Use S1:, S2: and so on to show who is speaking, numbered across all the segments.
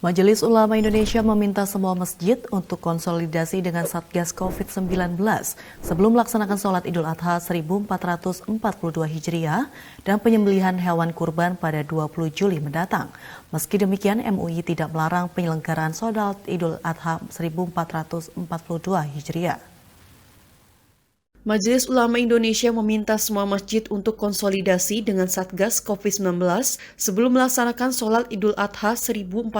S1: Majelis Ulama Indonesia meminta semua masjid untuk konsolidasi dengan Satgas COVID-19 sebelum melaksanakan sholat Idul Adha 1442 Hijriah dan penyembelihan hewan kurban pada 20 Juli mendatang. Meski demikian, MUI tidak melarang penyelenggaraan sholat Idul Adha 1442 Hijriah.
S2: Majelis Ulama Indonesia meminta semua masjid untuk konsolidasi dengan Satgas COVID-19 sebelum melaksanakan sholat Idul Adha 1442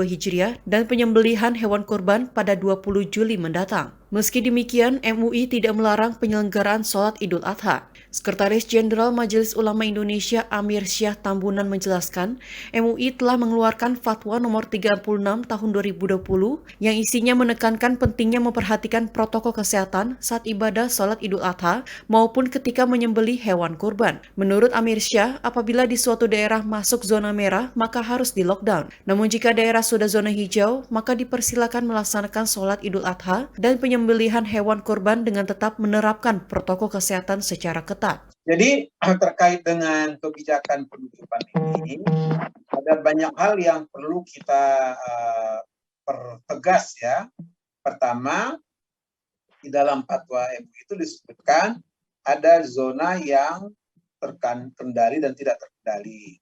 S2: Hijriah dan penyembelihan hewan kurban pada 20 Juli mendatang. Meski demikian, MUI tidak melarang penyelenggaraan sholat Idul Adha. Sekretaris Jenderal Majelis Ulama Indonesia Amir Syah Tambunan menjelaskan, MUI telah mengeluarkan Fatwa nomor 36 tahun 2020 yang isinya menekankan pentingnya memperhatikan protokol kesehatan saat ibadah sholat Idul Adha maupun ketika menyembelih hewan kurban. Menurut Amir Syah, apabila di suatu daerah masuk zona merah, maka harus di lockdown. Namun jika daerah sudah zona hijau, maka dipersilakan melaksanakan sholat Idul Adha dan penyembelihan hewan kurban dengan tetap menerapkan protokol kesehatan secara ketat.
S3: Jadi terkait dengan kebijakan penutupan ini, ada banyak hal yang perlu kita pertegas ya. Pertama, di dalam fatwa MUI itu disebutkan ada zona yang terkendali dan tidak terkendali.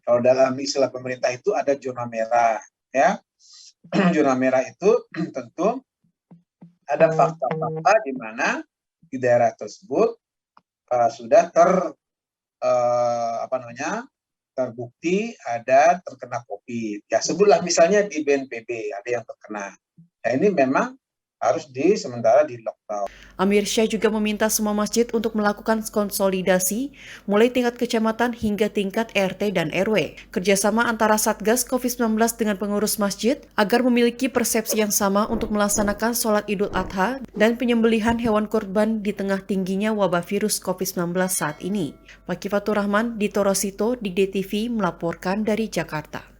S3: Kalau dalam istilah pemerintah itu ada zona merah, ya. Zona merah itu tentu ada fakta-fakta di mana di daerah tersebut sudah terbukti ada terkena COVID. Ya, sebutlah misalnya di BNPB ada yang terkena. Nah, ini memang harus sementara di lockdown.
S2: Amir Syah juga meminta semua masjid untuk melakukan konsolidasi mulai tingkat kecamatan hingga tingkat RT dan RW. Kerjasama antara Satgas COVID-19 dengan pengurus masjid agar memiliki persepsi yang sama untuk melaksanakan sholat Idul Adha dan penyembelihan hewan kurban di tengah tingginya wabah virus COVID-19 saat ini. Pak Kifatur Rahman, Dito Rosito, Digde TV melaporkan dari Jakarta.